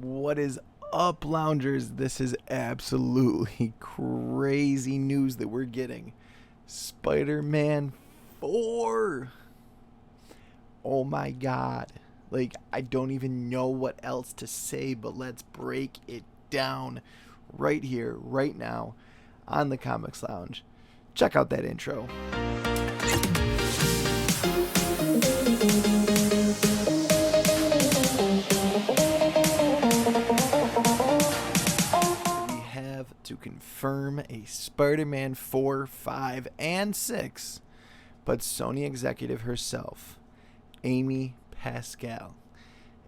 What is up, loungers? This is absolutely crazy news that we're getting. Spider-Man 4. Oh my god. I don't even know what else to say, but let's break it down right here, right now, on the Comics Lounge. Check out that intro. To confirm a Spider-Man 4, 5, and 6, but Sony executive herself, Amy Pascal.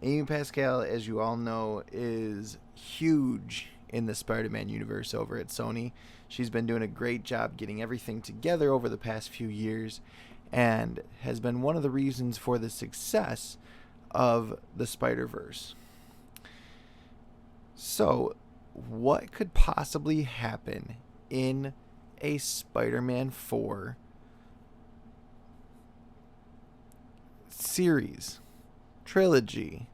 Amy Pascal, as you all know, is huge in the Spider-Man universe over at Sony. She's been doing a great job getting everything together over the past few years and has been one of the reasons for the success of the Spider-Verse. So, what could possibly happen in a Spider-Man 4 series, trilogy?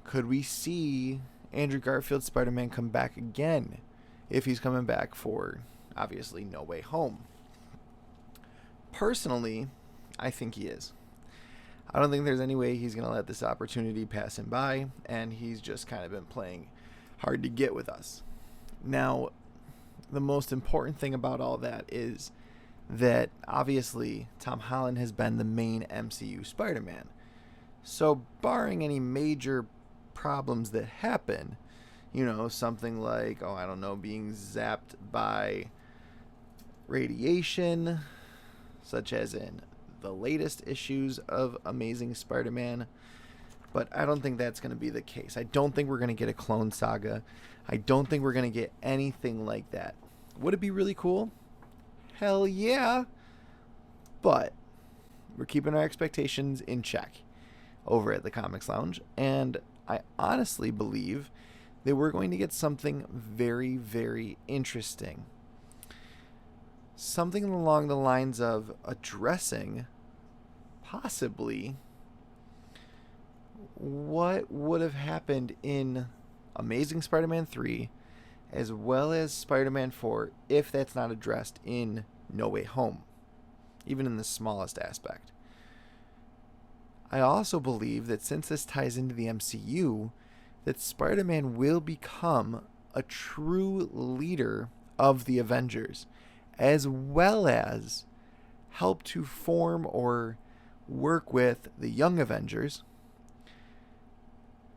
Could we see Andrew Garfield's Spider-Man come back again if he's coming back for, obviously, No Way Home? Personally, I think he is. I don't think there's any way he's going to let this opportunity pass him by, and he's just kind of been playing hard to get with us. Now, the most important thing about all that is that obviously Tom Holland has been the main MCU Spider-Man. So barring any major problems that happen, something like, being zapped by radiation, such as in the latest issues of Amazing Spider-Man, but I don't think that's going to be the case. I don't think we're going to get a Clone Saga. I don't think we're going to get anything like that. Would it be really cool? Hell yeah. But we're keeping our expectations in check over at the Comics Lounge. And I honestly believe that we're going to get something very, very interesting. Something along the lines of addressing, possibly, what would have happened in Amazing Spider-Man 3 as well as Spider-Man 4 if that's not addressed in No Way Home, even in the smallest aspect. I also believe that since this ties into the MCU, that Spider-Man will become a true leader of the Avengers, as well as help to form or work with the Young Avengers,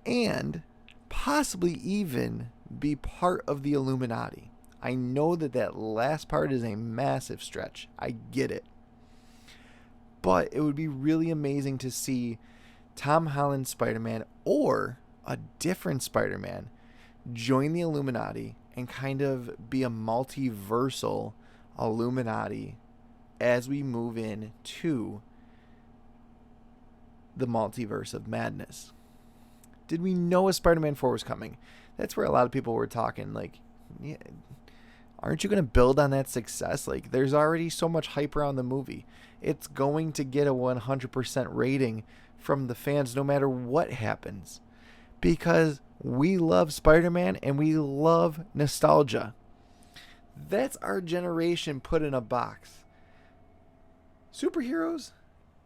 and possibly even be part of the Illuminati. I know that last part is a massive stretch. I get it. But it would be really amazing to see Tom Holland Spider-Man or a different Spider-Man join the Illuminati and kind of be a multiversal Illuminati as we move into the multiverse of madness. Did we know a Spider-Man 4 was coming? That's where a lot of people were talking, yeah, aren't you going to build on that success? There's already so much hype around the movie. It's going to get a 100% rating from the fans no matter what happens. Because we love Spider-Man and we love nostalgia. That's our generation put in a box. Superheroes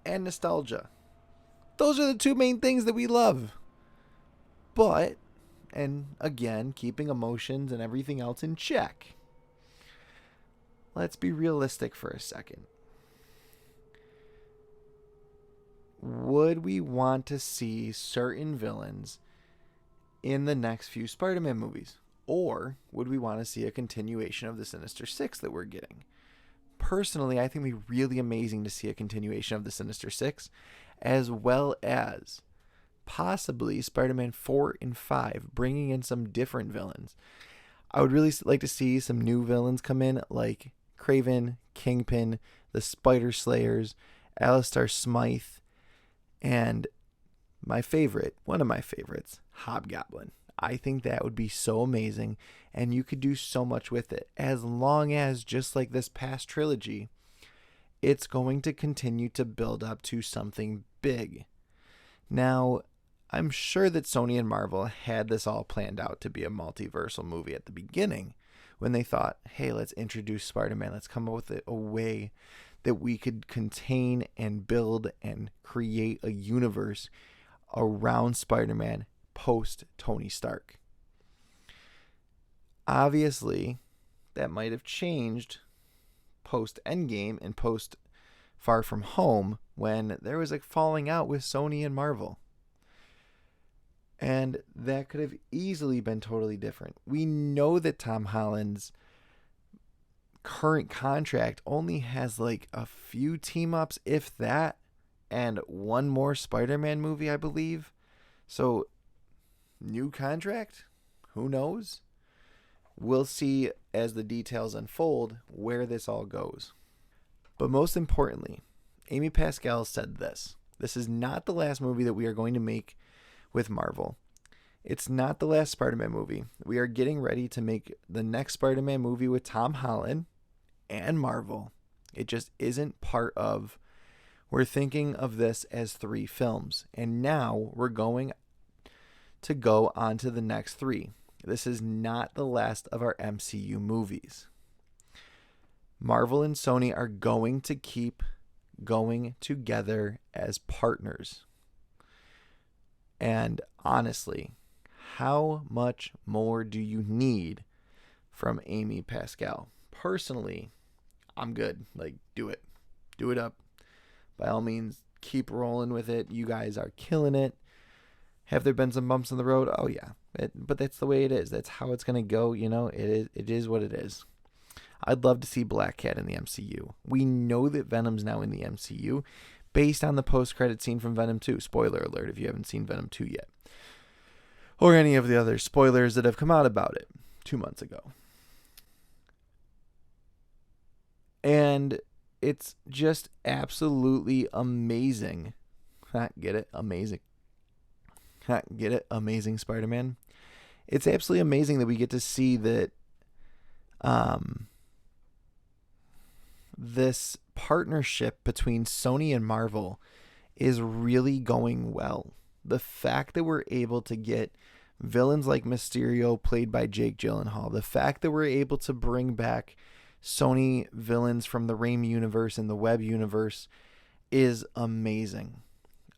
and nostalgia. Those are the two main things that we love. But, and again, keeping emotions and everything else in check, let's be realistic for a second. Would we want to see certain villains in the next few Spider-Man movies? Or would we want to see a continuation of the Sinister Six that we're getting? Personally, I think it would be really amazing to see a continuation of the Sinister Six, as well as possibly Spider-Man 4 and 5, bringing in some different villains. I would really like to see some new villains come in, like Kraven, Kingpin, the Spider Slayers, Alistair Smythe, and one of my favorites, Hobgoblin. I think that would be so amazing, and you could do so much with it, as long as, just like this past trilogy, it's going to continue to build up to something big. Now, I'm sure that Sony and Marvel had this all planned out to be a multiversal movie at the beginning when they thought, hey, let's introduce Spider-Man. Let's come up with a way that we could contain and build and create a universe around Spider-Man post Tony Stark. Obviously, that might have changed post Endgame and post Far From Home when there was a falling out with Sony and Marvel. And that could have easily been totally different. We know that Tom Holland's current contract only has like a few team ups, if that, and one more Spider-Man movie, I believe. So, new contract? Who knows? We'll see as the details unfold where this all goes. But most importantly, Amy Pascal said this. This is not the last movie that we are going to make with Marvel. It's not the last Spider-Man movie. We are getting ready to make the next Spider-Man movie with Tom Holland and Marvel. It just isn't part of... We're thinking of this as 3 films. And now we're going to go on to the next 3. This is not the last of our MCU movies. Marvel and Sony are going to keep going together as partners. And honestly, how much more do you need from Amy Pascal? Personally, I'm good. Like, do it. Do it up. By all means, keep rolling with it. You guys are killing it. Have there been some bumps in the road? Oh, yeah. But that's the way it is. That's how it's going to go. You know, it is what it is. I'd love to see Black Cat in the MCU. We know that Venom's now in the MCU based on the post-credit scene from Venom 2. Spoiler alert if you haven't seen Venom 2 yet. Or any of the other spoilers that have come out about it 2 months ago. And it's just absolutely amazing. Get it? Amazing. Get it? Amazing Spider-Man. It's absolutely amazing that we get to see that this partnership between Sony and Marvel is really going well. The fact that we're able to get villains like Mysterio played by Jake Gyllenhaal, the fact that we're able to bring back Sony villains from the Raimi universe and the Webb universe is amazing.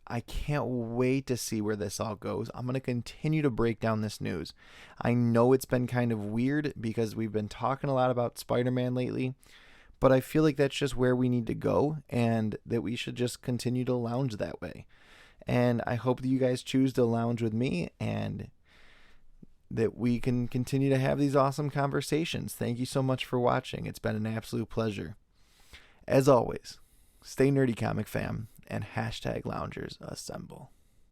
I can't wait to see where this all goes. I'm going to continue to break down this news. I know it's been kind of weird because we've been talking a lot about Spider-Man lately, but I feel like that's just where we need to go and that we should just continue to lounge that way. And I hope that you guys choose to lounge with me and that we can continue to have these awesome conversations. Thank you so much for watching. It's been an absolute pleasure. As always, stay nerdy, comic fam, and #loungers assemble.